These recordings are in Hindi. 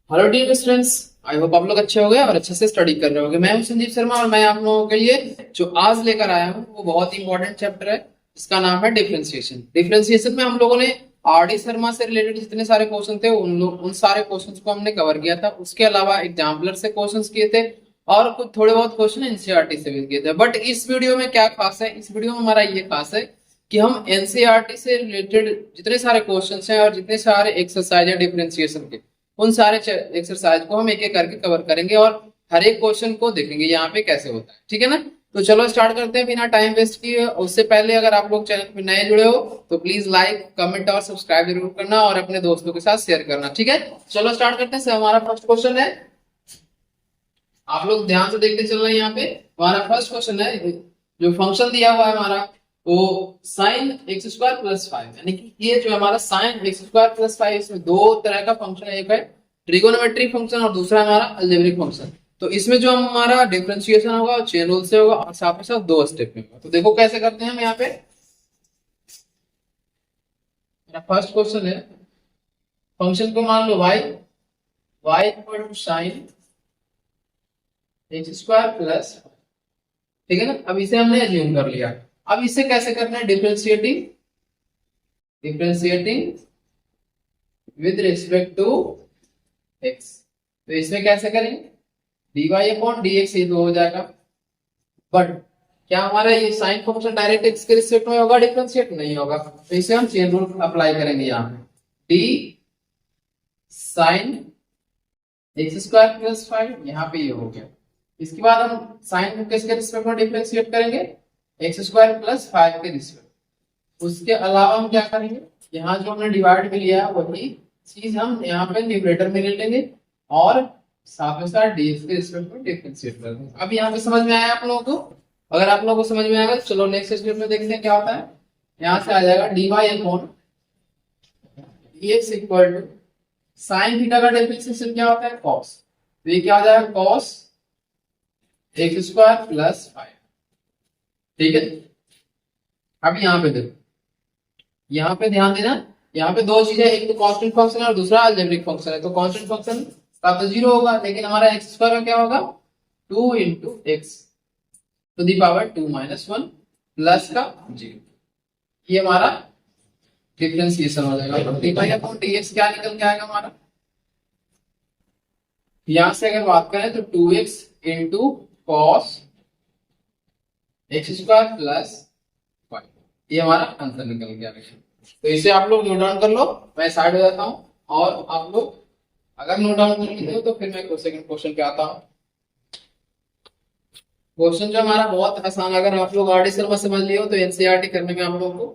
Hello dear students. I hope आप लोग अच्छे हो गए और अच्छे से स्टडी कर रहे होगे। मैं हूं संदीप शर्मा और मैं आप लोगों के लिए जो आज लेकर आया हूं वो बहुत ही इंपॉर्टेंट चैप्टर है जिसका नाम है डिफरेंशिएशन। डिफरेंशिएशन में हम लोगों ने आर डी शर्मा से रिलेटेड जितने सारे क्वेश्चन थे उन सारे क्वेश्चंस को हमने कवर किया था। उसके अलावा एग्जाम्पलर से क्वेश्चंस किए थे और कुछ थोड़े बहुत क्वेश्चन एनसीईआरटी से भी किए थे। बट इस वीडियो में क्या खास है, इस वीडियो में हमारा ये खास है कि हम एनसीईआरटी से रिलेटेड जितने सारे क्वेश्चंस हैं और जितने सारे एक्सरसाइज है डिफरेंशिएशन के उन सारे एक्सरसाइज को हम एक एक करके कवर करेंगे और हर एक क्वेश्चन को देखेंगे यहाँ पे कैसे होता है। ठीक है ना? तो चलो स्टार्ट करते हैं बिना टाइम वेस्ट किए। उससे पहले अगर आप लोग चैनल पे नए जुड़े हो तो प्लीज लाइक कमेंट और सब्सक्राइब जरूर करना और अपने दोस्तों के साथ शेयर करना। ठीक है, चलो स्टार्ट करते हैं। हमारा फर्स्ट क्वेश्चन है, आप लोग ध्यान से देखते चल रहे हैं। यहाँ पे हमारा फर्स्ट क्वेश्चन है, जो फंक्शन दिया हुआ है हमारा वो sine x square plus five, यानी कि ये जो हमारा sine x square plus five, इसमें दो तरह का फंक्शन है, एक है ट्रिगोनोमेट्री फंक्शन और दूसरा हमारा अलजेब्रिक फंक्शन। तो इसमें जो हमारा डिफरेंशिएशन होगा वो चेन रूल से होगा और साथ में साथ दो स्टेप में होगा। तो देखो कैसे करते हैं हम यहाँ पे। मेरा फर्स्ट क्वेश्चन है, फंक्शन को मान लो Y, Y equal to sine x square plus, ठीक है ना। अब इसे हमने अज्यूम कर लिया। अब इसे कैसे करना है, differentiating, differentiating with respect to x. तो इसमें कैसे करेंगे, dy अपॉन dx ये तो हो जाएगा। बट क्या हमारा ये साइन फंक्शन डायरेक्ट एक्स के रिस्पेक्ट में होगा, डिफरेंशिएट नहीं होगा। तो इसे हम चेन रूल अप्लाई करेंगे यहाँ पे, D sine x square plus five, यहाँ पे ये हो गया। इसके बाद हम साइन को किसके रिस्पेक्ट में डिफरेंशिएट करेंगे, एक्स स्क्वायर प्लस फाइव के रिस्पेक्ट। उसके अलावा हम क्या करेंगे, यहाँ जो हमने डिवाइड में लिया है वही चीज हम यहाँ पे न्यूमरेटर में ले लेंगे और साथ में साथ dx के रिस्पेक्ट में डिफरेंशिएट कर देंगे। अब यहाँ पे समझ में आया आप लोगों को? अगर आप लोगों को समझ में आएगा तो चलो नेक्स्ट स्टेप में देखते हैं क्या होता है। यहाँ से आ जाएगा dy upon dx equal to sine theta का डिफरेंशिएशन क्या होता है, cos। तो ये क्या हो जाएगा, cos x square plus five. ठीक है, अब यहाँ पे देखो, यहाँ पे ध्यान देना, यहाँ पे दो चीजें, एक तो कांस्टेंट फंक्शन है और दूसरा अलजेब्रिक फंक्शन है। तो कांस्टेंट फंक्शन का तो जीरो होगा, लेकिन हमारा एक्स स्क्वायर का क्या होगा, two into x to the power two minus one plus का जीरो। ये हमारा डिफरेंशिएशन हो जाएगा। डी अपॉन dx क्या निकल के आएगा हमारा, यहां से अगर बात करें तो two x into cos x square plus five, ये हमारा आंसर निकल गया। तो इसे आप लोग नोट डाउन कर लो, मैं साइड हो जाता हूँ और आप लोग अगर नोट डाउन कर लेते हो तो फिर मैं सेकंड क्वेश्चन पे आता हूँ। क्वेश्चन जो हमारा बहुत आसान, अगर आप लोग आर डी शर्मा समझ लिए हो तो एनसीईआरटी करने में आप लोगों को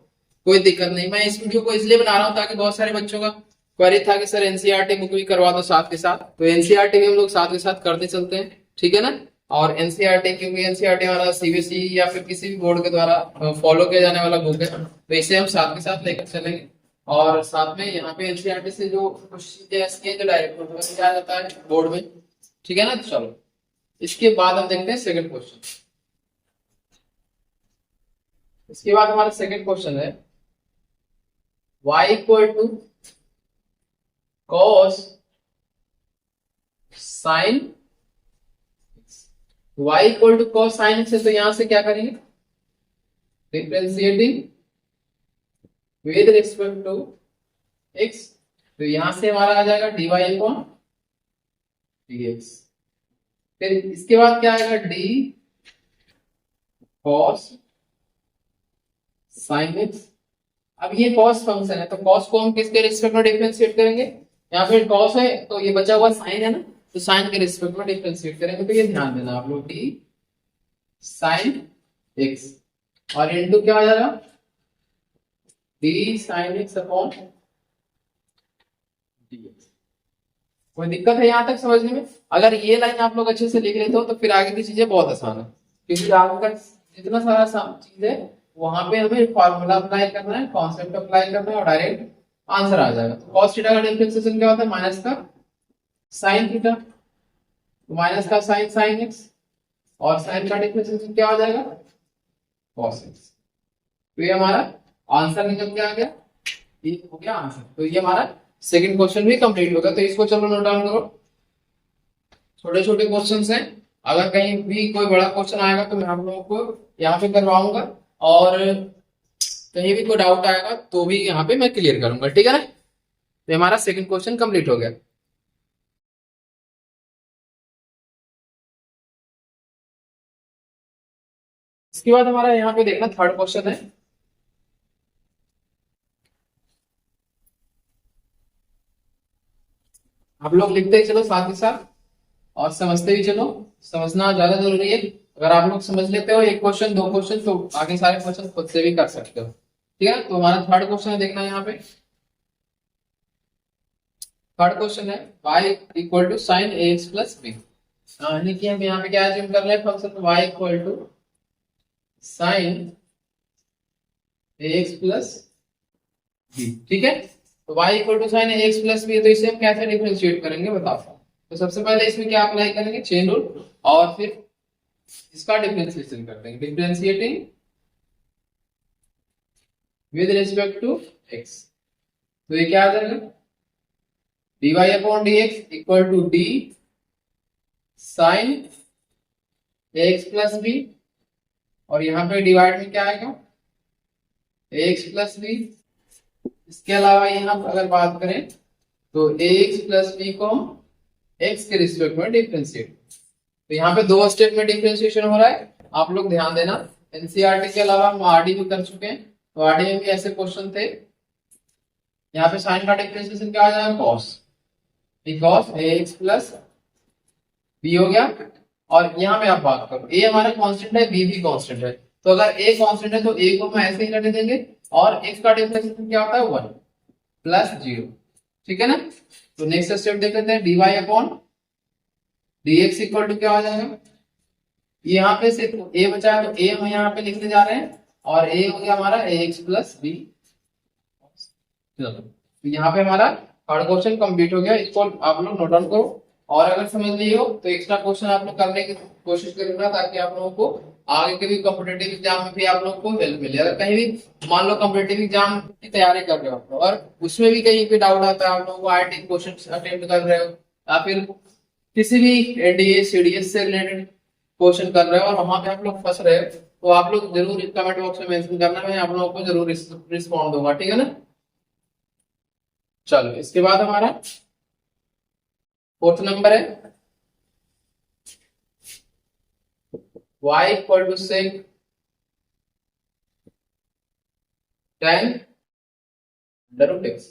कोई दिक्कत नहीं। मैं इस वीडियो को इसलिए बना रहा हूँ ताकि बहुत सारे बच्चों का क्वेरी था कि सर एनसीईआरटी बुक भी करवा दो साथ के साथ, तो एनसीईआरटी भी हम लोग साथ के साथ करते चलते हैं। ठीक है ना? और एनसीईआरटी, क्योंकि एनसीईआरटी हमारा सीबीएसई या फिर किसी भी बोर्ड के द्वारा फॉलो किया जाने वाला बुक है, तो इसे हम साथ के साथ लेकर चलेंगे। और साथ में यहाँ पे एनसीईआरटी से जो कुछ चीजें जो डायरेक्ट किया जाता है बोर्ड में। ठीक है ना? तो चलो इसके बाद हम देखते हैं सेकंड क्वेश्चन। इसके बाद हमारा सेकंड क्वेश्चन है, y equal to cos sin, y equal to cos sin x है। तो यहां से क्या करेंगे, differentiating with respect to x। तो यहां से हमारा आ जाएगा dy अपॉन dx। फिर इसके बाद क्या आएगा, d cos sin x। अब ये cos फंक्शन है तो cos को हम किसके रिस्पेक्ट में डिफरेंशिएट करेंगे, यहाँ पे cos है तो ये बचा हुआ sin है ना, तो sin के रिस्पेक्ट में डिफरेंशिएट करेंगे। तो ये ध्यान देना आप लोग, d sin x और इनटू क्या आ जाएगा, d sin x upon dx। कोई दिक्कत है यहाँ तक समझने में? अगर ये लाइन आप लोग अच्छे से लिख लेते हो तो फिर आगे की चीजें बहुत आसान है, क्योंकि आगे का जितना सारा चीज है वहां पे हमें फॉर्मूला अप्लाई करना है, कॉन्सेप्ट अप्लाई करना है और डायरेक्ट आंसर आ जाएगा। तो cos थीटा का डिफरेंशिएशन क्या होता है, माइनस का sin थीटा, तो माइनस का sin sin x और sin का डिफरेंशिएशन क्या हो जाएगा, cos x। तो ये हमारा आंसर निकल के आ गया, ये हो गया आंसर। तो ये हमारा सेकंड क्वेश्चन भी कंप्लीट हो गया। तो इसको चलो नोट डाउन करो। छोटे छोटे क्वेश्चन हैं। अगर कहीं भी कोई बड़ा क्वेश्चन आएगा तो मैं आप लोगों को यहाँ पे करवाऊंगा, और कहीं भी कोई डाउट आएगा तो भी यहाँ पे मैं क्लियर करूंगा, ठीक है ना। तो हमारा सेकंड क्वेश्चन कंप्लीट हो गया। इसके बाद हमारा यहाँ पे देखना थर्ड क्वेश्चन है। आप लोग लिखते ही चलो साथ ही साथ और समझते भी चलो, समझना ज्यादा जरूरी है। अगर आप लोग समझ लेते हो एक क्वेश्चन दो क्वेश्चन तो आगे सारे क्वेश्चन खुद से भी कर सकते हो, ठीक है। तो हमारा थर्ड क्वेश्चन है, देखना यहाँ पे थर्ड क्वेश्चन है y equal to sine a x plus b. यानी कि हम यहाँ पे क्या एज्यूम कर रहे हैं, function y equal to sine a x plus b, ठीक है। तो y equal to sine a x plus b, तो इसे हम कैसे डिफरेंशिएट करेंगे बताओ। तो सबसे पहले इसमें क्या अप्लाई करेंगे, चेन रूल, और फिर इसका डिफरेंशिएशन कर देंगे, differentiating with respect to x। तो ये क्या आ जाएगा, dy upon dx equal to d sine ax plus b, और यहाँ पे डिवाइड में क्या आएगा ax प्लस बी। इसके अलावा यहाँ अगर बात करें तो ax प्लस बी को x के रिस्पेक्ट में डिफरेंशिएट। तो यहाँ पे दो स्टेप में डिफरेंशिएशन हो रहा है, आप लोग ध्यान देना। एनसीईआरटी के अलावा हम आरडी भी कर चुके हैं, तो आरडी में भी ऐसे क्वेश्चन थे। यहाँ पे साइन का डिफरेंशिएशन क्या आ जाएगा, cos, because ax plus b हो गया। और यहाँ पे आप बात करो a हमारा कांस्टेंट है, b भी कांस्टेंट है, तो अगर a कांस्टेंट है तो a को हम ऐसे ही रहने देंगे, और x का डिफरेंशिएशन क्या होता है 1 प्लस 0, ठीक है ना। तो नेक्स्ट स्टेप देख लेते हैं, dy upon dx equal to क्या हो जाएगा, यहाँ पे सिर्फ a बचा है तो a हम यहाँ पे लिखने जा रहे हैं, और a हो गया हमारा ax प्लस b। चलो तो यहाँ पे हमारा थर्ड क्वेश्चन कंप्लीट हो गया, इसको आप लोग नोट डाउन करो। और अगर समझ लिए हो तो एक्स्ट्रा क्वेश्चन आप लोग करने की कोशिश करूंगा, ताकि आप लोगों को आगे के भी कॉम्पिटेटिव एग्जाम में भी आप लोग को हेल्प मिले। अगर कहीं भी मान लो कॉम्पिटेटिव एग्जाम की तैयारी कर रहे हो और उसमें भी कहीं पे डाउट आता है, आप लोगों को आईआईटी क्वेश्चन अटेम्प्ट कर रहे हो या फिर किसी भी एनडीए सीडीएस से रिलेटेड क्वेश्चन कर रहे हो और वहां पे आप लोग फंस रहे हो, तो आप लोग जरूर कमेंट बॉक्स में मेंशन करना, मैं आप लोगों को जरूर रिस्पॉन्ड दूंगा, ठीक है ना। चलो इसके बाद हमारा फोर्थ नंबर है y equal to sec tan under root x।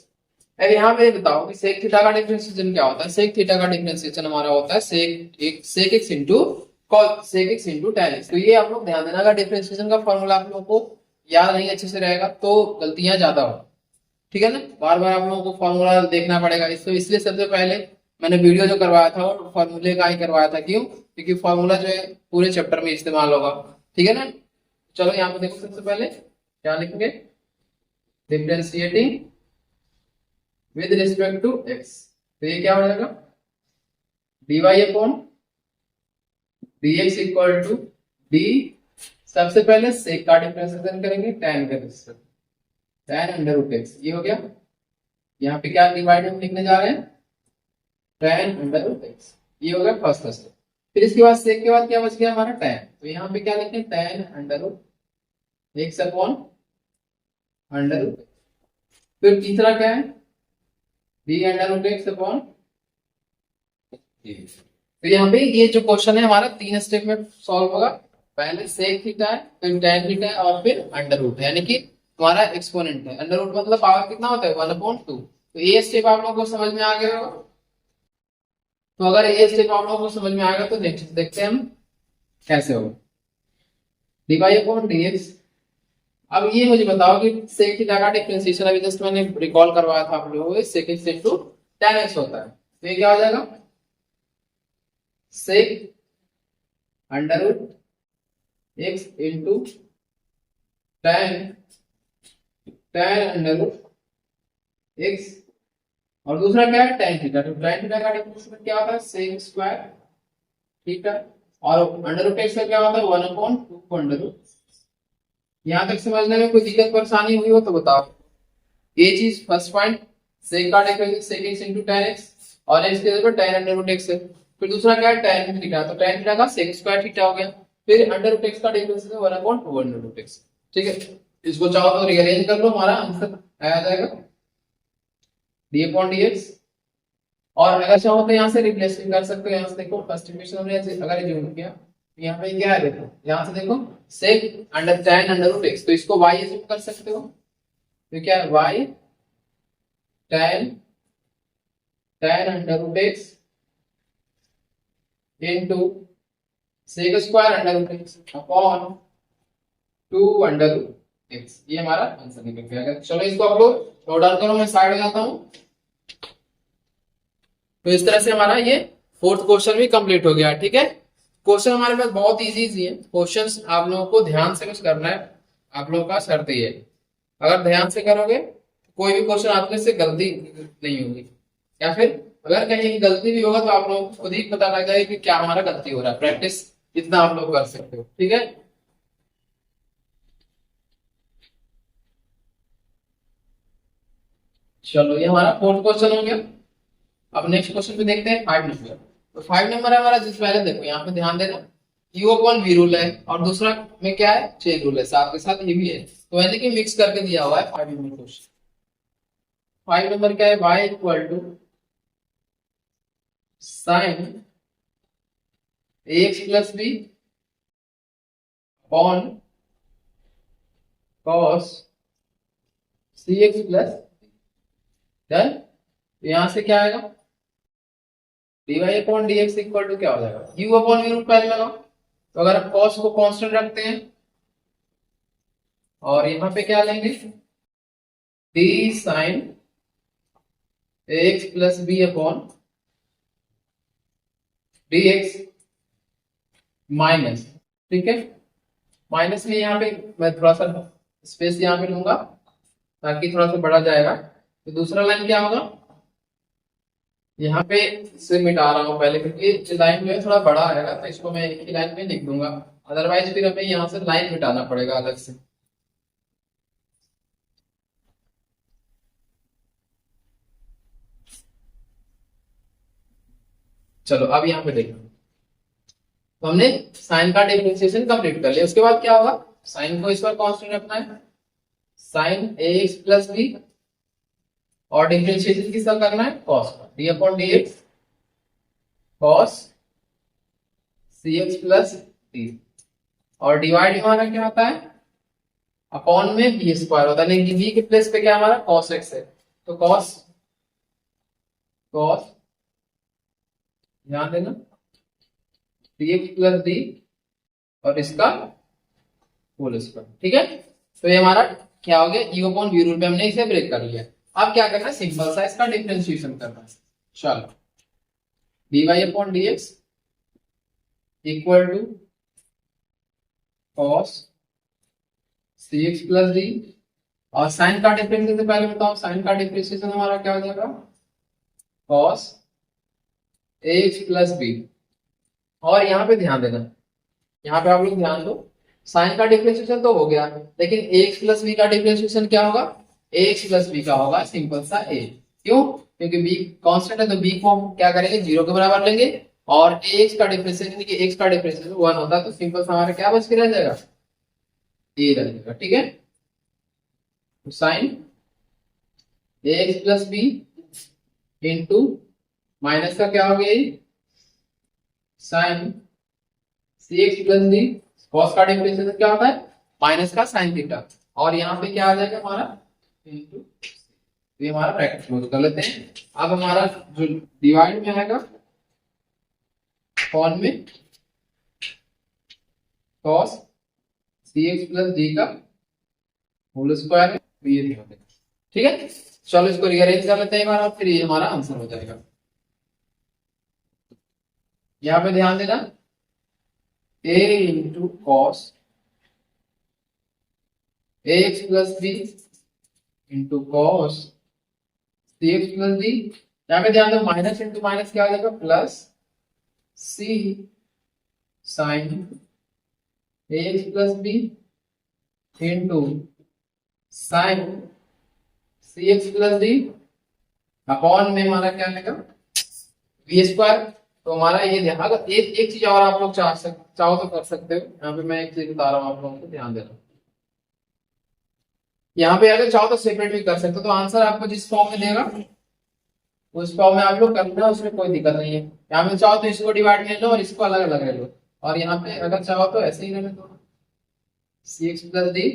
अब यहाँ पे बताओ कि सेक थीटा का डिफरेंशिएशन क्या होता है। सेक थीटा का डिफरेंशिएशन हमारा होता है sec x into cos sec x into tan x। तो ये आप लोग ध्यान देना, अगर डिफरेंशिएशन का फॉर्मूला आप लोगों को याद नहीं अच्छे से रहेगा तो गलतियां ज्यादा हो, ठीक है ना। बार बार आप लोगों को फॉर्मूला देखना पड़ेगा, इसलिए सबसे पहले मैंने वीडियो जो करवाया था वो फॉर्मूले का ही करवाया था। क्यों, क्योंकि फॉर्मूला जो है पूरे चैप्टर में इस्तेमाल होगा, ठीक है ना। चलो यहाँ पे देखो, सबसे पहले क्या लिखेंगे, differentiating with respect to x। तो ये क्या हो जाएगा, dy upon dx equal to d, सबसे पहले सेक का डिफरेंशिएशन करेंगे tan का respect, tan under root x। ये हो गया, यहाँ पे क्या डिवाइड हम लिखने जा रहे हैं, tan अंडर रूट x। ये हो गया फर्स्ट स्टेप। फिर इसके बाद सेक के बाद क्या बच गया हमारा tan, तो यहाँ पे क्या लिखें, tan under root x upon under root. फिर तीसरा क्या है, d under root x upon. तो यहाँ पे ये जो क्वेश्चन है हमारा 3 स्टेप में सॉल्व होगा। पहले सेक थीटा है, फिर tan थीटा है, और फिर अंडर रूट है, यानी कि हमारा एक्सपोनेंट है। अंडर रूट मतलब पावर कितना होता है 1/2। तो ये स्टेप आप लोगों को समझ में आ गया होगा। तो अगर ये स्टेप आप लोगों को समझ में आएगा तो नेक्स्ट देखते हैं हम कैसे होगा, dy अपॉन dx। अब ये मुझे बताओ कि सेक थीटा का डिफरेंशिएशन अभी जस्ट मैंने रिकॉल करवाया था आप लोगों को, sec x into tan x होता है। तो ये क्या हो जाएगा, sec under root x into tan under root x, और दूसरा क्या है tan थीटा। तो tan थीटा का डिफरेंशिएशन क्या होता है, सेक स्क्वायर थीटा, और अंडर रूट x का क्या होता है 1/2 अंडर रूट। यहां तक समझने में कोई दिक्कत परेशानी हुई हो तो बताओ। ये चीज फर्स्ट पॉइंट, सेक का डिफरेंशिएशन सेक x इंटू tan x, और x की जगह tan अंडर रूट x है। फिर दूसरा क्या है tan थीटा, तो tan थीटा का sec स्क्वायर थीटा हो गया। फिर अंडर रूट x का डिफरेंस है 1/2 अंडर रूट x। ठीक है, इसको चाहो तो रीअरेंज कर लो, हमारा आंसर आ जाएगा d/dx। और अगर चाहो तो यहाँ से रिप्लेस भी कर सकते हो। यहाँ से देखो फर्स्ट इक्वेशन हमने अगर यूज किया तो यहाँ पे क्या है, देखो यहाँ से देखो sec under tan under root x, तो इसको y अज्यूम कर सकते हो। तो क्या है y tan under root x into sec square under root x upon 2 under root x। ये हमारा आंसर निकल गया। चलो इसको आप लोग नोट डाउन करो, मैं साइड हो जाता हूँ। तो इस तरह से हमारा ये फोर्थ क्वेश्चन भी कंप्लीट हो गया। ठीक है, क्वेश्चन हमारे पास बहुत इजी इजी है। क्वेश्चंस आप लोगों को ध्यान से कुछ करना है, आप लोगों का शर्त ये है, अगर ध्यान से करोगे कोई भी क्वेश्चन आपके से गलती नहीं होगी, या फिर अगर कहीं गलती भी होगा तो आप लोगों को खुद ही पता लग जाएगा कि क्या हमारा गलती हो रहा है। प्रैक्टिस इतना आप लोग कर सकते हो। ठीक है, चलो ये हमारा फोर्थ क्वेश्चन हो गया। अब नेक्स्ट क्वेश्चन पे देखते हैं 5 नंबर। तो 5 नंबर है हमारा, जिस पहले देखो यहाँ पे ध्यान देना u/v रूल है और दूसरा में क्या है चेन रूल है, साथ के साथ ये भी है, तो यानी कि मिक्स करके दिया हुआ है 5 नंबर क्वेश्चन। 5 नंबर क्या है, y equal to sine ax plus b upon cos cx plus done. तो यहां से क्या आएगा dy upon dx equal to क्या हो जाएगा, u अपॉन v रूट पहले लगाओ। तो अगर आप cos को कांस्टेंट रखते हैं और यहां पे क्या लेंगे d sin ax plus b upon dx minus, ठीक है, माइनस में यहाँ पे मैं थोड़ा सा स्पेस यहाँ पे लूंगा ताकि थोड़ा सा बढ़ा जाएगा। तो दूसरा लाइन क्या होगा, यहाँ पे से मिटा रहा हूँ पहले क्योंकि लाइन जो है थोड़ा बड़ा आएगा, तो इसको मैं एक ही लाइन में लिख दूंगा, अदरवाइज फिर हमें यहाँ से लाइन मिटाना पड़ेगा अलग से। चलो अब यहाँ पे देखो, तो हमने साइन का डिफरेंशिएशन कंप्लीट कर लिया। उसके बाद क्या होगा, साइन को इस बार कांस्टेंट रखना है, साइन ax प्लस b, और डिफरेंशिएशन किसका करना है cos का, d upon dx cos cx plus d, और डिवाइड हमारा क्या होता है अपॉन में b स्क्वायर होता है, लेकिन b के प्लेस पे क्या हमारा cos x है, तो cos ध्यान देना dx प्लस d और इसका होल स्क्वायर। ठीक है, तो ये हमारा क्या हो गया u अपॉन v रूल पे हमने इसे ब्रेक कर लिया। अब क्या करना है, सिंपल सा इसका डिफरेंशिएशन करना है। चलो dy upon dx equal to cos cx plus d, और साइन का डिफरेंशिएशन से पहले बताओ, साइन का डिफरेंशिएशन हमारा क्या हो जाएगा cos ax प्लस b। और यहाँ पे ध्यान देना, यहाँ पे आप लोग ध्यान दो, साइन का डिफरेंशिएशन तो हो गया, लेकिन ax प्लस b का डिफरेंशिएशन क्या होगा, ax प्लस b का होगा सिंपल सा a। क्यों, क्योंकि b कांस्टेंट है तो b को हम क्या करेंगे 0 के बराबर लेंगे, और ax का डिफरेंशिएशन यानी कि x का डिफरेंशिएशन 1 होता है, तो सिंपल सा हमारा क्या बच के रह जाएगा a रह जाएगा। ठीक है, तो sine ax plus b into minus का क्या हो गया sine cx plus d, cos का डिफरेंशिएशन क्या होता है माइनस का साइन थीटा, और यहाँ पे क्या आ जाएगा हमारा इंटू, ये हमारा ब्रैकेट क्लोज कर लेते हैं। अब हमारा जो डिवाइड में आएगा अपॉन में cos cx प्लस d का होल स्क्वायर है, तो ये ध्यान देना। ठीक है, चलो इसको रीअरेंज कर लेते हैं एक बार और फिर ये हमारा आंसर हो जाएगा। यहाँ पे ध्यान देना a into cos ax plus b into cos cx plus d, यहाँ पे ध्यान दो माइनस इंटू माइनस क्या हो जाएगा plus c sine ax plus b into sine cx plus d upon में हमारा क्या आएगा v स्क्वायर, तो हमारा ये ध्यान, अगर एक चीज और आप लोग चाहो तो कर सकते हो। यहाँ पे मैं एक चीज बता रहा हूँ आप लोगों को, ध्यान देना। यहाँ पे अगर चाहो तो सेपरेट भी कर सकते हो, तो आंसर आपको जिस फॉर्म में देगा उस फॉर्म में आप लोग करना, उसमें कोई दिक्कत नहीं है। यहाँ पे चाहो तो इसको डिवाइड कर लो और इसको अलग अलग ले लो, और यहाँ पे अगर चाहो तो ऐसे ही ले लो, सी एक्स प्लस डी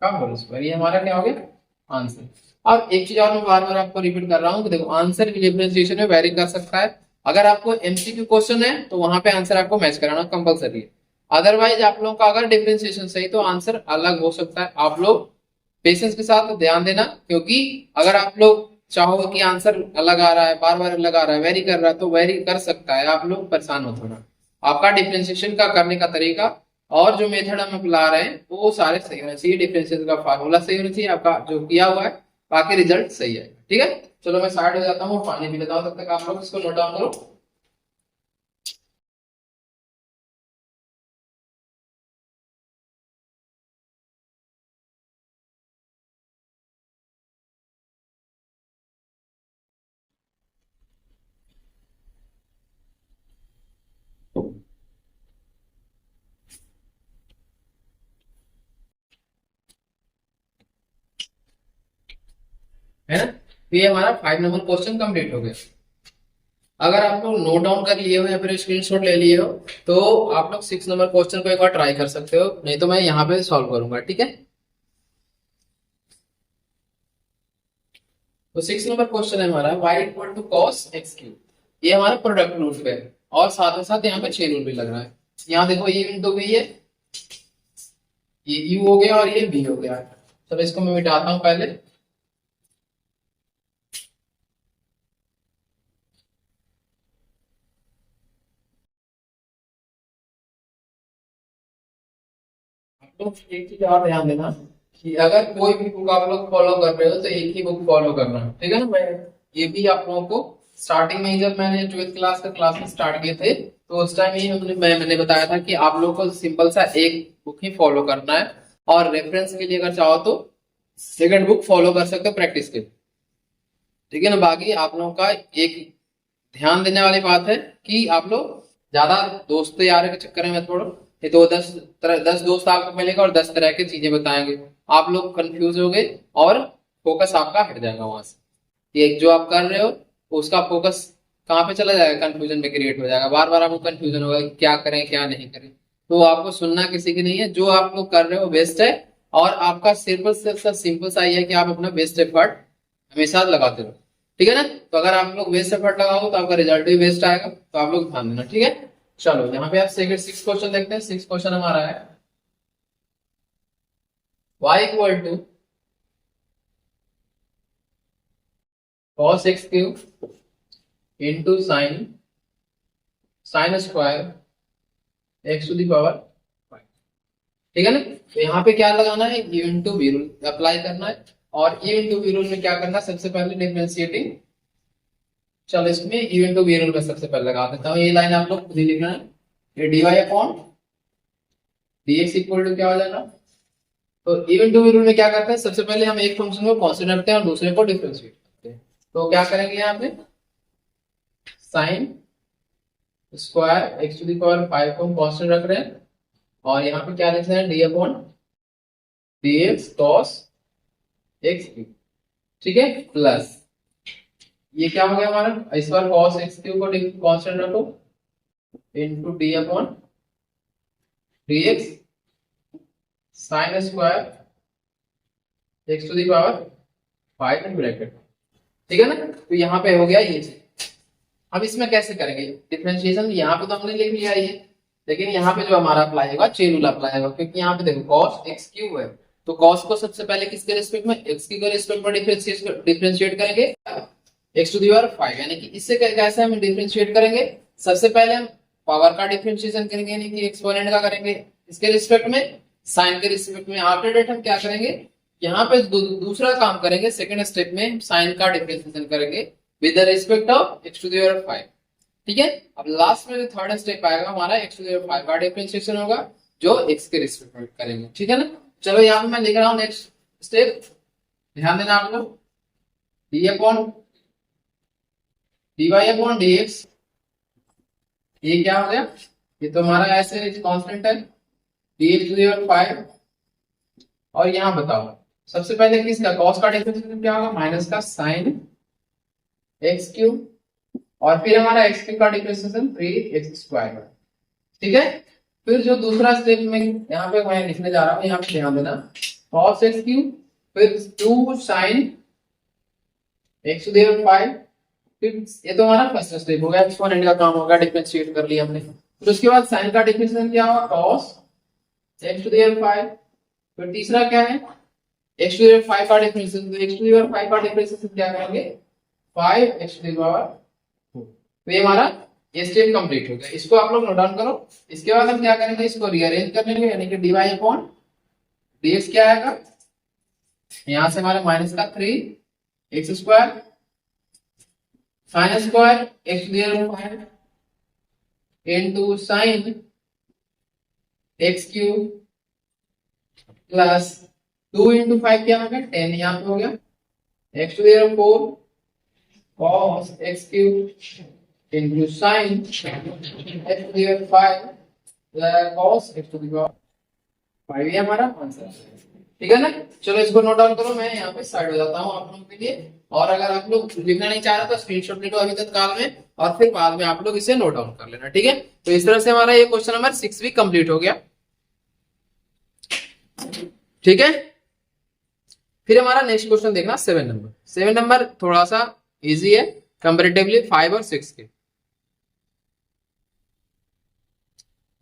का होल स्क्वायर। ये हमारा क्या हो गया आंसर। अब एक चीज और मैं बार बार आपको रिपीट कर रहा हूँ कि देखो, आंसर की डिफरेंशिएशन में वेरी कर सकता है। अगर आपको एमसीक्यू क्वेश्चन है तो वहां पे आंसर आपको मैच कराना कंपलसरी है। अदरवाइज आप लोगों का अगर डिफरेंशिएशन सही तो आंसर अलग हो सकता है। आप लोग पेशेंस के साथ ध्यान देना, क्योंकि अगर आप लोग चाहो कि आंसर अलग आ रहा है, बार बार अलग आ रहा है, वेरी कर रहा है, तो वेरी कर सकता है। आप लोग परेशान मत होना। आपका डिफरेंशिएशन का करने का तरीका और जो मेथड हम अप्ला रहे हैं वो सारे सही होने चाहिए। डिफरेंशिएशन का फार्मूला सही होना चाहिए आपका जो किया हुआ है, बाकी रिजल्ट सही है। ठीक है, चलो मैं साइड हो जाता हूँ, पानी पी लेता हूँ, तब तक आप लोग इसको नोट डाउन करो। है ना, तो ये हमारा 5 नंबर क्वेश्चन कंप्लीट हो गया। अगर आप लोग नोट डाउन कर लिए हो या फिर स्क्रीनशॉट ले लिए हो तो आप लोग 6 नंबर क्वेश्चन को एक बार ट्राई कर सकते हो, नहीं तो मैं यहाँ पे सॉल्व करूंगा। ठीक है, तो 6 नंबर क्वेश्चन है हमारा y equal to cos x cube. ये हमारा प्रोडक्ट रूल पे है और साथ ही साथ यहाँ पे 6 रूल भी लग रहा है। यहाँ देखो ये इंटू भी है, ये u हो गया और ये v हो गया। चलो इसको मैं मिटाता हूँ पहले। तो एक चीज और ध्यान देना कि अगर कोई भी बुक आप लोग फॉलो कर रहे हो तो एक ही बुक फॉलो करना, ठीक है ना। मैं ये भी आप लोगों को स्टार्टिंग में ही, जब मैंने 12th क्लास का क्लासेस स्टार्ट किए थे तो उस टाइम ही मैंने बताया था कि आप लोगों को सिंपल सा एक बुक ही फॉलो करना है, और रेफरेंस के लिए अगर चाहो तो सेकंड बुक फॉलो कर सकते हो प्रैक्टिस के लिए। ठीक है ना, बाकी आप लोगों का एक ध्यान देने वाली बात है कि आप लोग ज्यादा दोस्त यार के चक्कर में थोड़ा, ये तो 10 दोस्त आपको मिलेगा और 10 तरह की चीजें बताएंगे, आप लोग कंफ्यूज हो गए और फोकस आपका हट जाएगा वहां से। ये जो आप कर रहे हो उसका फोकस कहाँ पे चला जाएगा, कंफ्यूजन में क्रिएट हो जाएगा। बार बार आपको कंफ्यूजन होगा कि क्या करें क्या नहीं करें। तो आपको सुनना किसी की नहीं है, जो आप लोग कर रहे हो बेस्ट है, और आपका सिंपल सा ही है कि आप अपना बेस्ट एफर्ट हमेशा लगाते रहो। ठीक है ना, तो अगर आप लोग बेस्ट एफर्ट लगाओ तो आपका रिजल्ट भी बेस्ट आएगा, तो आप लोग ध्यान देना। ठीक है, चलो यहाँ पे आप सेकंड 6 क्वेश्चन देखते हैं। 6 क्वेश्चन हमारा है y equal to cos x cube into sine square x to the power 5। ठीक है ना, तो यहाँ पे क्या लगाना है, u into v rule apply करना है, और u इंटू वी रूल में क्या करना है, सबसे पहले डिफरेंशिएटिंग। चलो इसमें u इंटू वी रूल में सबसे पहले लगा देता हूँ। ये लाइन आप लोग खुद ही लिखना है, ये dy upon dx equal to क्या हो जाएगा। तो इवन टू रूल में क्या करते हैं, सबसे पहले हम एक फंक्शन को कांस्टेंट रखते हैं और दूसरे को डिफरेंशिएट करते हैं। तो क्या करेंगे यहाँ पे, sine square x to the power 5 को हम कांस्टेंट रख रहे हैं, और यहाँ पे क्या लिख रहे हैं, d upon D x cos x cube. ठीक है, प्लस ये क्या हो गया हमारा, इस बार कॉस एक्स क्यूब को कांस्टेंट रखो into d upon D x sine square x to the power 5 in bracket. ठीक है ना, तो यहाँ पे हो गया ये। अब इसमें कैसे करेंगे डिफरेंशिएशन, यहाँ पे तो हमने लिख लिया ये, लेकिन यहाँ पे जो हमारा अप्लाई होगा चेन रूल अप्लाई होगा, क्योंकि यहाँ पे देखो cos x क्यूब है, तो cos को सबसे पहले किसके रिस्पेक्ट में, x की रिस्पेक्ट में डिफरेंशिएट करेंगे x टू दी पावर 5, यानी कि इससे कैसे हम डिफरेंशिएट करेंगे, सबसे पहले हम पावर का डिफरेंशिएशन करेंगे, यानी कि एक्सपोनेंट का करेंगे इसके रिस्पेक्ट में, साइन के रिस्पेक्ट में। आफ्टर डेट हम क्या करेंगे, यहाँ पे दूसरा काम करेंगे, सेकंड स्टेप में हम साइन का डिफरेंशिएशन करेंगे with the respect of x to the power 5। ठीक है, अब लास्ट में जो थर्ड स्टेप आएगा हमारा x टू द पावर 5 का डिफरेंशिएशन होगा, जो x के रिस्पेक्ट में करेंगे। ठीक है ना, चलो यहाँ पे मैं लिख रहा हूँ नेक्स्ट स्टेप, ध्यान देना आप लोग। d upon dy upon dx, ये क्या हो गया, ये तो हमारा ऐसे कांस्टेंट है dx टू द पावर 5। और यहाँ बताओ सबसे पहले किसका cos का डिफरेंशिएशन क्या होगा, माइनस का sin x क्यूब, और फिर हमारा x क्यूब का डिफरेंशिएशन 3x स्क्वायर। ठीक है, फिर जो दूसरा स्टेप में यहाँ पे मैं लिखने जा रहा हूँ, यहाँ पे ध्यान देना, cos x क्यूब फिर 2 sin x to the power 5। फिर ये तो हमारा फर्स्ट स्टेप हो गया, एक्सपोनेंट का काम होगा, डिफरेंशिएट कर लिया हमने। फिर उसके बाद sin का डिफरेंशिएशन क्या होगा, cos x to the power 5। फिर तीसरा क्या है, x टू द पावर 5 का डिफरेंशिएशन, तो x टू द पावर 5 का डिफरेंशिएशन क्या करेंगे, 5x टू द पावर 4। तो ये हमारा ये स्टेप कंप्लीट हो गया, इसको आप लोग नोट डाउन करो। इसके बाद हम क्या करेंगे, इसको रीअरेंज कर लेंगे, यानी कि dy अपॉन dx क्या आएगा, यहां से हमारा माइनस का 3x square sine square x to the power 5 into sin x cube plus 2 into 5 क्या हो गया, 10 यहाँ पे हो गया, x to the power 4 cos x cube into sin x to the power 5 cos x to the power 5, ये हमारा आंसर है। ठीक है ना, चलो इसको नोट डाउन करो, मैं यहाँ पे साइड हो जाता हूँ आप लोगों के लिए। और अगर आप लोग लिखना नहीं चाह रहे तो स्क्रीनशॉट ले लो अभी तत्काल में, और फिर बाद में आप लोग इसे नोट डाउन कर लेना। ठीक है, तो इस तरह से हमारा ये क्वेश्चन नंबर 6 भी कंप्लीट हो गया। ठीक है, फिर हमारा नेक्स्ट क्वेश्चन देखना 7 नंबर। 7 नंबर थोड़ा सा इजी है कंपेरेटिवली 5 और 6 के।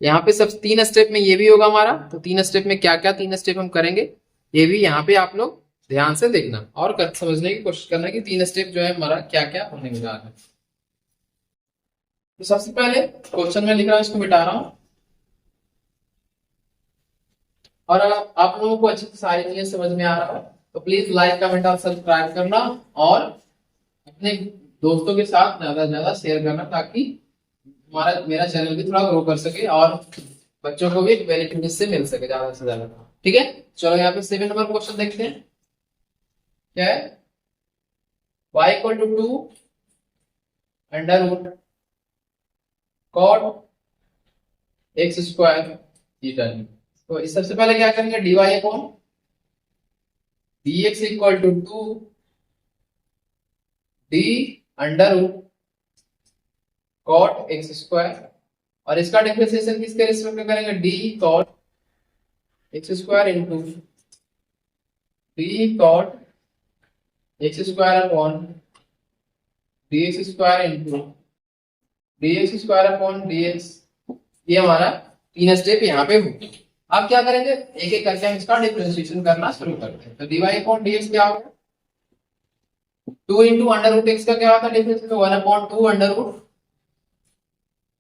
यहाँ पे सब 3 स्टेप में ये भी होगा हमारा, तो 3 स्टेप में क्या क्या 3 स्टेप हम करेंगे ये भी यहाँ पे आप लोग ध्यान से देखना और समझने की कोशिश करना कि 3 स्टेप जो है हमारा क्या क्या होने जा रहा है। तो सबसे पहले क्वेश्चन में लिख रहा हूं, इसको मिटा रहा हूं, और आप लोगों को अच्छी सारी चीजें समझ में आ रहा है तो प्लीज लाइक कमेंट और सब्सक्राइब करना, और अपने दोस्तों के साथ ज्यादा से ज्यादा शेयर करना, ताकि हमारा मेरा चैनल भी थोड़ा ग्रो कर सके और बच्चों को भी बेनिफिट इससे मिल सके ज्यादा से ज्यादा। ठीक है, चलो यहाँ पे 7 नंबर क्वेश्चन देखते हैं। क्या है, y equal to 2 under root cot x square theta. तो इस सबसे पहले क्या करेंगे, dy upon dx equal to 2 d under root cot x square, और इसका डिफरेंशिएशन किसके रिस्पेक्ट में करेंगे, d cot x square into d cot x square upon dx square into dx square upon dx। ये हमारा 3 स्टेप यहाँ पे होगा। अब क्या करेंगे, एक एक करके हम इसका डिफरेंशिएशन करना शुरू करते हैं। तो dy अपॉन dx क्या होगा, 2 इंटू अंडर रूट एक्स का क्या होता है differentiation, 1 upon 2 under root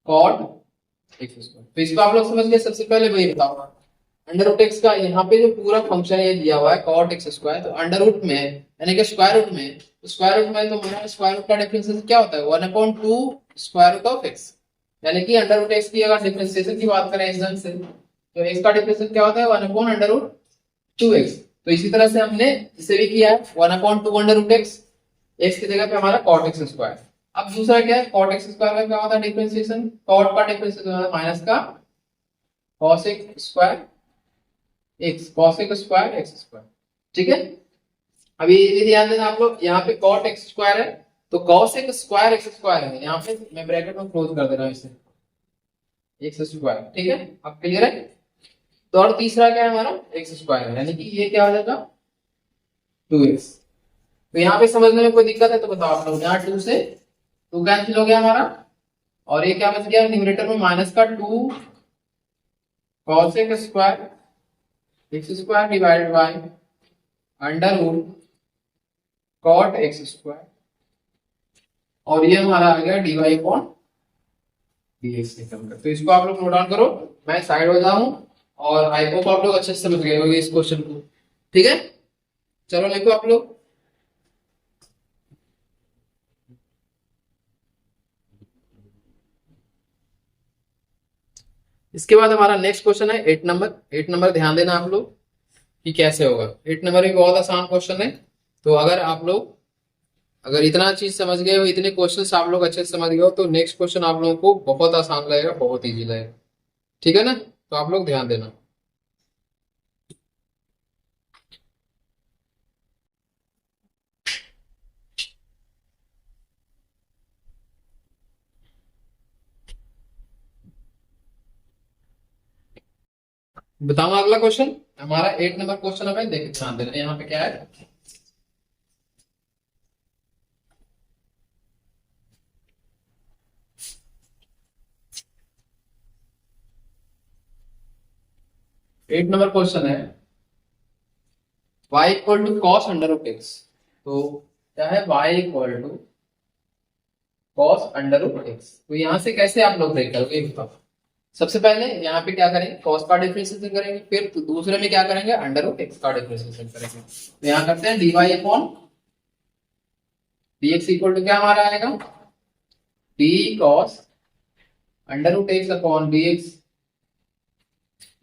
cot x square. तो इसको आप लोग समझ गए। सबसे पहले वही बताऊंगा, अंडर रूट एक्स का यहाँ पे जो पूरा फंक्शन ये दिया हुआ है कॉट एक्स स्क्वायर, तो अंडर रूट में यानी कि स्क्वायर रूट में, तो स्क्वायर रूट में तो हमारा स्क्वायर रूट का डिफरेंशिएशन क्या होता है, 1 upon 2 square root of x, यानी कि अंडर रूट एक्स की अगर डिफरेंशिएशन की बात करें इस ढंग से, तो एक्स का डिफरेंशिएशन क्या होता है, 1 अपॉन अंडर रूट 2x। तो इसी तरह से हमने इसे भी किया है, 1 upon 2 under root x, x की जगह पे हमारा कॉट एक्स स्क्वायर। अब दूसरा क्या है, कॉट एक्स स्क्वायर का क्या होता है डिफरेंशिएशन, कॉट का डिफरेंशिएशन माइनस का cos x square x, cos x square x square. ठीक है, अभी ये ध्यान देना आप लोग, यहाँ पे cot x स्क्वायर है तो cos x square x square है, यहाँ पे मैं ब्रैकेट में क्लोज कर दे रहा हूँ इसे, x स्क्वायर। ठीक है, अब क्लियर है। तो और तीसरा क्या है हमारा x स्क्वायर है, यानी कि ये क्या हो जाएगा 2x। तो यहाँ पे समझने में कोई दिक्कत है तो बताओ आप लोग, यहाँ 2 से 2 कैंसिल हो गया हमारा, और ये क्या बच गया न्यूमरेटर में माइनस का 2 cos x square x square divided by under root cot x square, और ये हमारा आ गया dy अपॉन dx निकल कर। तो इसको आप लोग नोट डाउन करो, मैं साइड हो जाऊं, और आई होप आप लोग अच्छे से समझ गए होंगे इस क्वेश्चन को। ठीक है, चलो लिखो आप लोग। इसके बाद हमारा नेक्स्ट क्वेश्चन है 8 नंबर। 8 नंबर ध्यान देना आप लोग कि कैसे होगा। 8 नंबर भी बहुत आसान क्वेश्चन है, तो अगर आप लोग अगर इतना चीज समझ गए हो, इतने क्वेश्चंस आप लोग अच्छे से समझ गए हो, तो नेक्स्ट क्वेश्चन आप लोगों को बहुत आसान लगेगा, बहुत इजी लगेगा। ठीक है ना? तो आप लोग ध्यान देना। बताऊंगा अगला क्वेश्चन हमारा 8 नंबर क्वेश्चन है भाई, देखिए ध्यान देना यहाँ पे क्या है। एट नंबर क्वेश्चन है y equal to cos under root x. तो क्या है, y equal to cos under root x. तो यहाँ से कैसे आप लोग ब्रेक करोगे ये बताओ। सबसे पहले यहाँ पे क्या करेंगे, कॉस का डिफरेंशिएशन करेंगे, फिर तो दूसरे में क्या करेंगे, अंडर रूट एक्स का डिफरेंशिएशन करेंगे। तो यहाँ करते हैं dy upon dx equal to क्या हमारा आएगा, d cos under root x upon dx,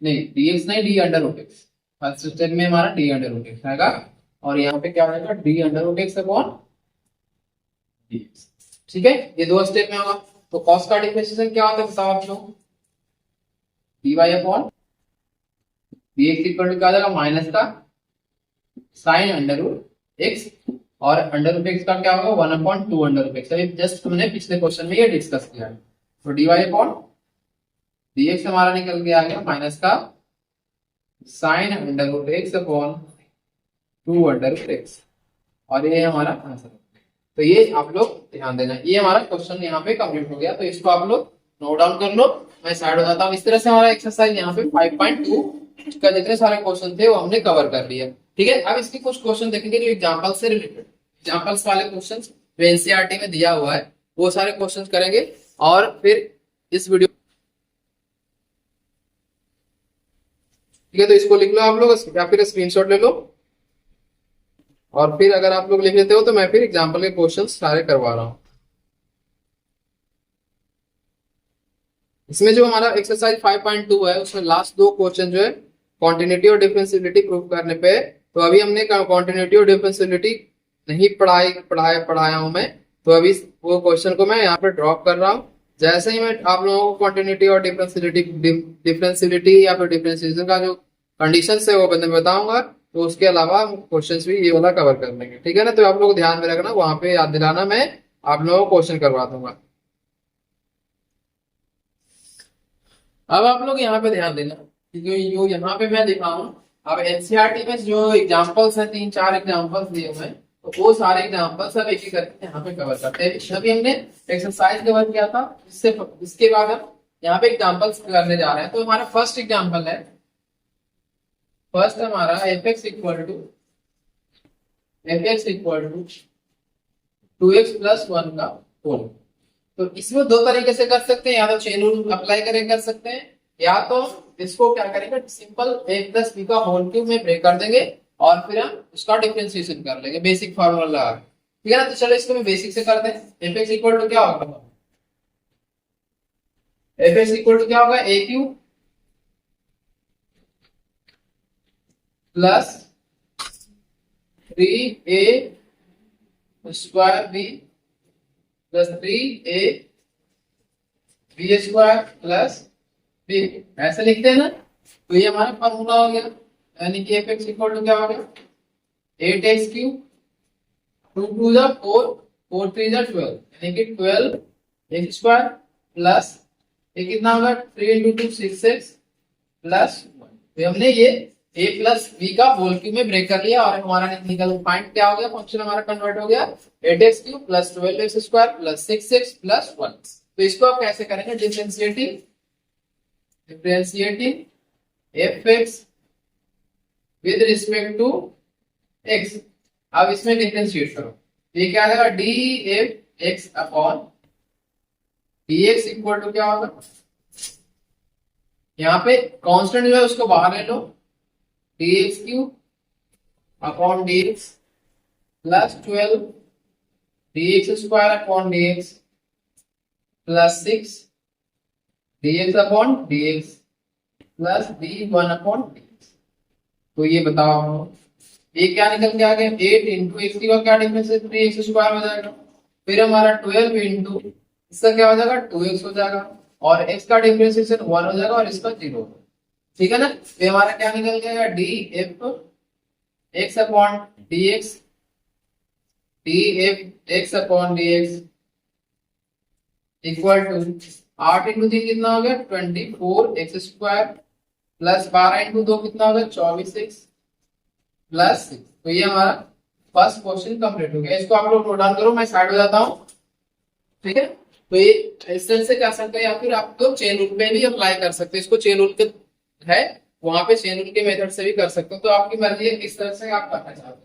नहीं dx नहीं, d under root x. First step में हमारा d अंडर रूट एक्स आएगा, और यहाँ पे क्या आएगा, d under root x upon dx। ठीक है, ये दो स्टेप में होगा। तो कॉस का डिफरेंशिएशन क्या होता है बताओ आप लोग, dy upon dx equal to क्या आ जाएगा, माइनस का साइन अंडर रूट एक्स, और अंडर रूट एक्स का क्या होगा, 1/2 अंडर रूट एक्स। अभी जस्ट हमने पिछले क्वेश्चन में ये डिस्कस किया है। तो dy अपॉन dx हमारा निकल के आ गया माइनस का sine under root x upon 2 under root x, और ये हमारा आंसर। तो ये आप लोग ध्यान देना, ये हमारा क्वेश्चन यहाँ पे कंप्लीट हो गया। तो इसको आप लोग नोट डाउन कर लो, मैं साइड हो जाता हूँ। इस तरह से हमारा एक्सरसाइज यहाँ पे 5.2 का जितने सारे क्वेश्चन थे वो हमने कवर कर लिया। ठीक है, अब इसके कुछ क्वेश्चन देखेंगे जो एग्जाम्पल से रिलेटेड, एग्जाम्पल्स वाले क्वेश्चन जो एनसीईआरटी में दिया हुआ है वो सारे क्वेश्चन करेंगे, और फिर इस वीडियो, ठीक है, तो इसको लिख लो आप लोग या फिर स्क्रीनशॉट ले लो, और फिर अगर आप लोग लिख लेते हो तो मैं फिर एग्जाम्पल के क्वेश्चन सारे करवा रहा हूँ। इसमें जो हमारा एक्सरसाइज 5.2 है उसमें लास्ट दो क्वेश्चन जो है कॉन्टिन्यूटी और डिफरेंशियबिलिटी प्रूव करने पे। तो अभी हमने कॉन्टिन्यूटी और डिफरेंशियबिलिटी नहीं पढ़ाया हूं मैं, तो अभी वो क्वेश्चन को मैं यहाँ पे ड्रॉप कर रहा हूँ। जैसे ही मैं आप लोगों को क्वांटिटी और डिफरेंशियबिलिटी या फिर डिफरेंशिएशन का जो कंडीशन है वो मैं बताऊंगा, तो उसके अलावा क्वेश्चन भी ये वाला कवर कर लेंगे। ठीक है ना? तो आप लोग ध्यान में रखना, वहां पे याद दिलाना, मैं आप लोगों को क्वेश्चन करवा दूंगा। अब आप लोग यहाँ पे ध्यान देना, क्योंकि जो यहाँ पे मैं दिखाऊं, अब एनसीईआरटी में जो एग्जांपल्स हैं, 3-4 एग्जांपल्स दिए हुए हैं, तो वो सारे एग्जांपल्स सब एक एक करके यहाँ पे कवर करते हैं। अभी हमने एक्सरसाइज कवर किया था, इसके बाद हम यहाँ पे एग्जांपल्स करने जा रहे हैं। तो हमारा फर्स्ट एग्जांपल है, फर्स्ट हमारा F x equal to 2x plus 1 का होल। तो इसमें दो तरीके से कर सकते हैं, या तो चेन रूल अप्लाई करें कर सकते हैं, या तो इसको क्या करेंगे, सिंपल a प्लस बी का होल क्यूब में ब्रेक कर देंगे, और फिर हम उसका डिफरेंशिएशन कर लेंगे बेसिक फार्मूला लगा के। ठीक है ना? तो चलो इसको मैं बेसिक से कर दें। एफ एक्स इक्वल टू क्या होगा, एफ एक्स इक्वल टू क्या होगा, A cube plus 3a square B plus 3a B square plus B, ऐसे लिखते हैं ना। तो ये हमारा फॉर्मूला हो गया, यानी कि एफ एक्स इक्वल टू क्या हो गया, 8x क्यूब 2 2 जा 4 4 3 जा 12, यानी कि 12 एक्स स्क्वायर प्लस ये कितना होगा, 3 into 2 6x प्लस 1। तो हमने ये a प्लस b का होल क्यूब में ब्रेक कर लिया, और हमारा निकल पॉइंट क्या हो गया, फंक्शन हमारा कन्वर्ट हो गया 8x cube plus 12x square plus 6x plus 1। तो इसको आप कैसे करेंगे, differentiating F x with respect to x. अब इसमें डिफरेंशिएट करो, ये क्या आएगा, d F x upon D x equal to क्या होगा, यहाँ पे कांस्टेंट जो है उसको बाहर ले लो, D X cube upon D X plus 12 D x square upon D X plus 6 D X upon D X plus D 1 upon D x. तो ये बताओ ये क्या निकल के आ गया 8 इंटू एक्स का क्या डिफरेंस है 3x स्क्वायर हो जाएगा। फिर हमारा 12 इंटू इसका क्या हो जाएगा 2x हो जाएगा और x का डिफरेंशिएशन 1 हो जाएगा और इसका 0। ठीक है ना। तो हमारा क्या निकल गया d F x upon D x d F x upon D x equal to 8 into 3 कितना हो गया 24 एक्स स्क्वायर प्लस 12 इंटू 2 कितना हो गया 24 एक्स प्लस 6। तो ये हमारा फर्स्ट क्वेश्चन कंप्लीट हो गया। इसको आप लोग नोट डाउन करो, मैं साइड हो जाता हूँ। ठीक है। तो ये इस तरह से कर सकते हैं या फिर आप तो चेन रूल पे भी अप्लाई कर सकते हैं। इसको चेन रूल के है वहां पे चेन रूल के मेथड से भी कर सकते हो, तो आपकी मर्जी है किस तरह से आप करना चाहते हो।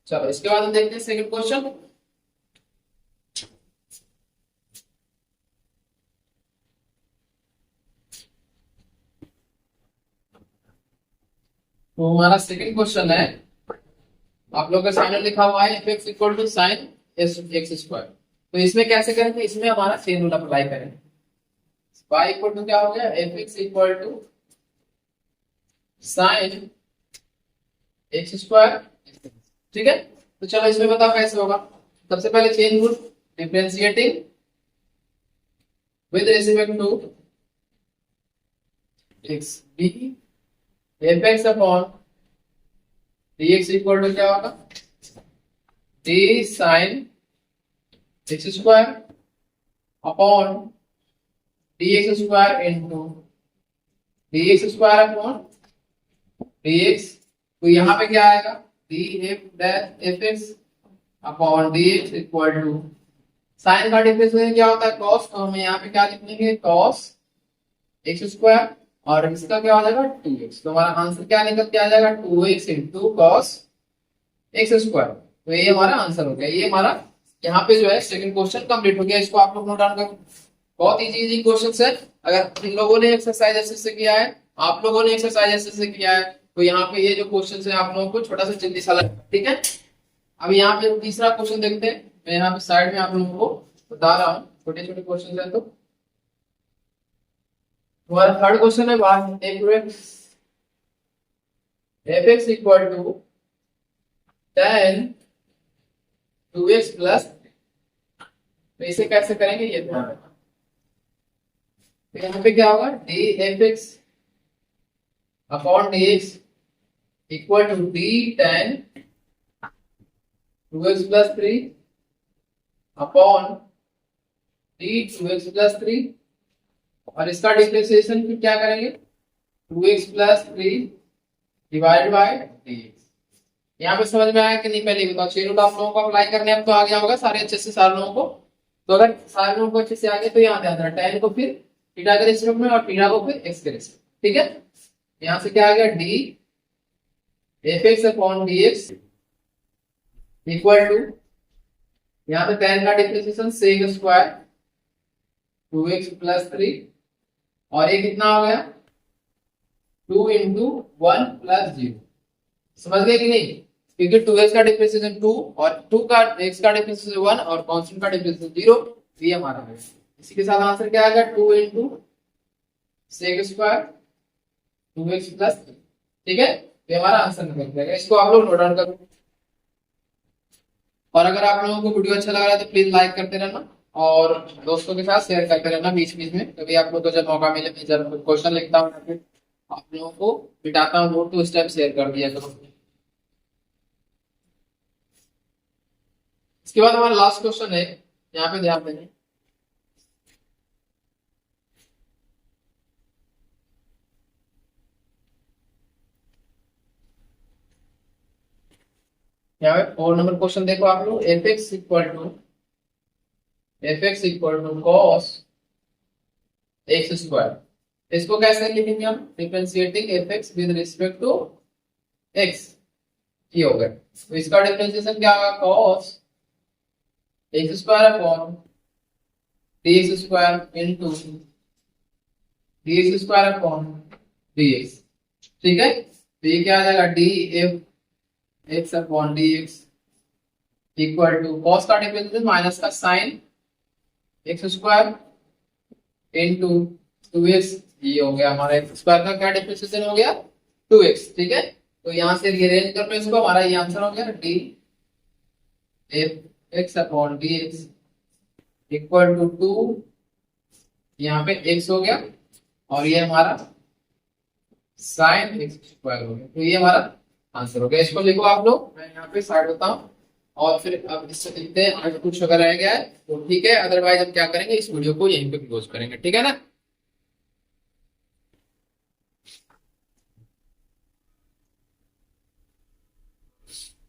चलो इसके बाद हम देखते हैं सेकंड क्वेश्चन। तो हमारा सेकंड क्वेश्चन है, आप लोग का साइन लिखा हुआ है F x equal to sine S x square. तो इसमें कैसे करेंगे, इसमें हमारा चेन रूल अप्लाई करेंगे। y इक्वल टू क्या हो गया F x equal to sine x square. ठीक है। तो चलो इसमें बताओ कैसे होगा। सबसे पहले chain rule differentiating with respect to x d F x upon D x equal to क्या होगा d sine x square upon D x square into d x square upon D x. तो यहाँ पे क्या आएगा d F x upon D x equal to sine का डिफरेंशिएशन क्या होता है कॉस, तो हमें यहाँ पे क्या लिख लेंगे कॉस एक्स स्क्वायर और इसका क्या हो जाएगा 2x। तो हमारा आंसर क्या निकल के आ जाएगा 2x into cos x square. तो ये हमारा आंसर हो गया। ये हमारा यहाँ पे जो है सेकंड क्वेश्चन कंप्लीट हो गया। इसको आप लोग नोट डाउन करो, बहुत इजी क्वेश्चन है। अगर इन लोगों ने एक्सरसाइज ऐसे से किया है, आप लोगों ने एक्सरसाइज ऐसे से किया है, तो यहाँ पे ये जो क्वेश्चन है आप लोगों को छोटा सा जल्दी सा लगा। ठीक है। अब यहाँ पे तीसरा क्वेश्चन देखते हैं। मैं यहाँ पे साइड में आप लोगों को बता रहा हूँ, छोटे छोटे क्वेश्चन है। तो हमारा थर्ड क्वेश्चन है F x equal to tan 2x plus. तो इसे कैसे करेंगे ये ध्यान रखना। तो यहाँ पे क्या होगा d F x upon D x equal to d tan 2x plus 3 upon d 2x plus 3 और इसका डिफरेंशिएशन फिर क्या करेंगे 2x plus 3 divide by dx। यहाँ पे समझ में आया कि नहीं पहले बताओ। चेन रूल आप लोगों को अप्लाई करने अब तो आ गया होगा सारे अच्छे से सारे लोगों को। तो अगर सारे लोगों को अच्छे से आ गए तो यहाँ ध्यान रखना tan को फिर थीटा के रेस्पेक्ट में और थीटा को फिर x के रेस्पेक्ट। ठीक है। यहाँ से क्या आ गया d F x upon D x equal to यहाँ पे tan का differentiation sec square 2x plus 3 और ये कितना हो गया 2 इंटू 1 प्लस 0। समझ गए कि नहीं, क्योंकि 2x का डिफरेंशिएशन 2 और 2 का x का डिफरेंशिएशन 1 और कांस्टेंट का डिफरेंशिएशन 0। ये हमारा है। इसी के साथ आंसर क्या आएगा 2 into sec square 2x plus 3। ठीक है। ये हमारा आंसर निकल जाएगा। इसको आप लोग नोट डाउन करो। और अगर आप लोगों को वीडियो अच्छा लग रहा है तो प्लीज लाइक करते रहना और दोस्तों के साथ शेयर करते रहना बीच बीच में। कभी आप लोग को जब मौका मिले मैं जब क्वेश्चन लिखता हूँ फिर आप लोगों को बिठाता हूँ नोट, तो उस टाइम शेयर कर दिया करो। इसके बाद हमारा लास्ट क्वेश्चन है, यहाँ पे ध्यान देंगे। यहाँ पे 4 नंबर क्वेश्चन देखो आप लोग F x equal to cos x square. इसको कैसे लिखेंगे हम differentiating F x with respect to x. ये हो गया। तो इसका डिफरेंशिएशन क्या होगा cos x square upon D x square into d x square upon D x. ठीक है। तो ये क्या आ जाएगा d F x upon D x equal to cos का डिफरेंशिएशन माइनस का sine x square into 2x, ये हो गया हमारा एक्स स्क्वायर का क्या डिफरेंशिएशन हो गया 2x। ठीक है, तो यहां से रीअरेंज कर लो इसको, हमारा ये आंसर हो गया d F x upon D x equal to 2, यहाँ पे x हो गया और ये हमारा साइन एक्स स्क्वायर हो गया। तो ये हमारा आंसर हो गया। इसको लिखो आप लोग, मैं यहाँ पे साइड होता हूँ और फिर अब इससे लिखते हैं। अगर कुछ अगर रह गया है तो ठीक है, अदरवाइज हम क्या करेंगे, इस वीडियो को यहीं पे क्लोज करेंगे। ठीक है ना।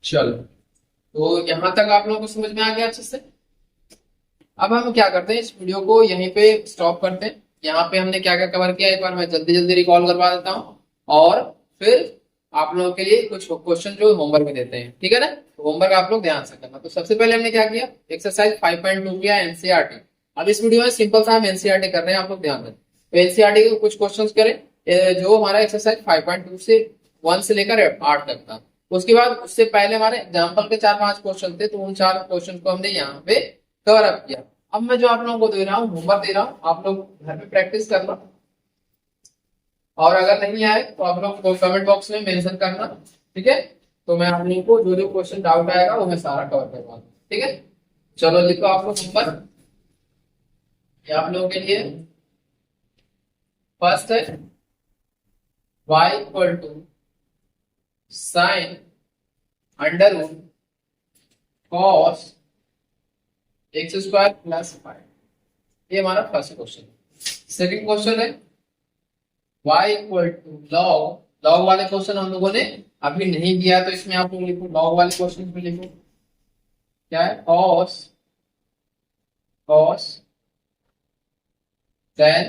चलो, तो यहां तक आप लोगों को समझ में आ गया अच्छे से। अब हम क्या करते हैं, इस वीडियो को यहीं पे स्टॉप करते हैं। यहाँ पे हमने क्या क्या कवर किया एक बार मैं जल्दी जल्दी रिकॉल करवा देता हूँ, और फिर आप लोगों के लिए कुछ क्वेश्चन जो होमवर्क में देते हैं। ठीक है ना, तो होमवर्क आप लोग ध्यान से करना। तो सबसे पहले हमने क्या किया, एक्सरसाइज 5.2 किया एनसीईआरटी। अब इस वीडियो में सिंपल सा हम एनसीईआरटी कर रहे हैं, आप लोग ध्यान दें। तो एनसीईआरटी के कुछ क्वेश्चन करें जो हमारा एक्सरसाइज 5.2 से 1 से लेकर 8 तक था। उसके बाद उससे पहले हमारे एग्जाम्पल के 4-5 क्वेश्चन थे, तो उन 4 क्वेश्चन को हमने यहाँ पे कवर अप किया। अब मैं जो आप लोगों को दे रहा हूँ, होमवर्क दे रहा हूँ, आप लोग घर पे प्रैक्टिस करना, और अगर नहीं आए तो आप लोग कमेंट बॉक्स में मेंशन करना। ठीक है, तो मैं आप लोगों को जो जो क्वेश्चन डाउट आएगा वो मैं सारा कवर करवा दूँ। ठीक है, चलो लिखो आप लोग होमवर्क। ये आप लोगों के लिए फर्स्ट है y equal to sine under root cos x square plus 5। ये हमारा फर्स्ट क्वेश्चन। सेकंड क्वेश्चन है y equal to log. Log वाले क्वेश्चन हम लोगों ने अभी नहीं किया, तो इसमें आप लोग लिखो लॉग वाले क्वेश्चन पे लिखो क्या है, cos tan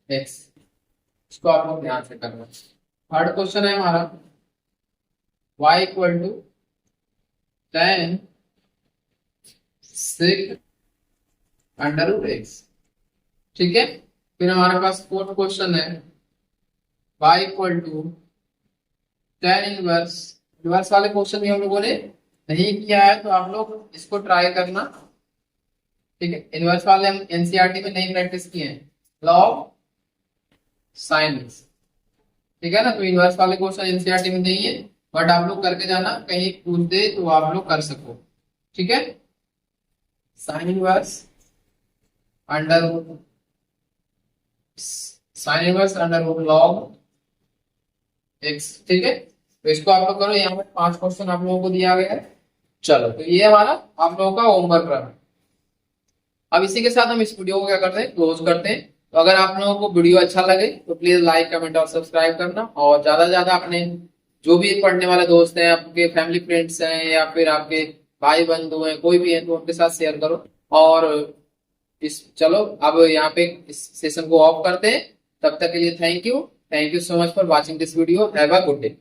x। इसको आप लोग ध्यान से करना। थर्ड क्वेश्चन है हमारा y equal to tan sec under root x. ठीक है, फिर हमारे पास फोर्थ क्वेश्चन है y equal to tan inverse. Inverse वाले क्वेश्चन भी हम लोगों ने नहीं किया है, तो आप लोग इसको ट्राई करना। ठीक है, इनवर्स वाले हम एनसीईआरटी में नहीं प्रैक्टिस किए हैं, लॉग साइन एक्स। ठीक है ना, तो इनवर्स वाले क्वेश्चन एनसीईआरटी में नहीं है, बट आप लोग करके जाना, कहीं पूछ दे तो आप लोग कर सको। ठीक है, sine inverse under root log x. ठीक है, तो इसको आप लोग करो। यहाँ पे 5 क्वेश्चन आप लोगों को दिया गया है। चलो, तो ये हमारा आप लोगों का होमवर्क रहा। अब इसी के साथ हम इस वीडियो को क्या करते हैं, क्लोज करते हैं। तो अगर आप लोगों को वीडियो अच्छा लगे तो प्लीज लाइक कमेंट और सब्सक्राइब करना, और ज्यादा से ज्यादा अपने जो भी पढ़ने वाले दोस्त हैं, आपके फैमिली फ्रेंड्स हैं, या फिर आपके भाई बंधु हैं, कोई भी है, तो उनके साथ शेयर करो। और चलो अब यहाँ पे इस सेशन को ऑफ करते हैं। तब तक के लिए thank you so much for watching this video. Have a good day.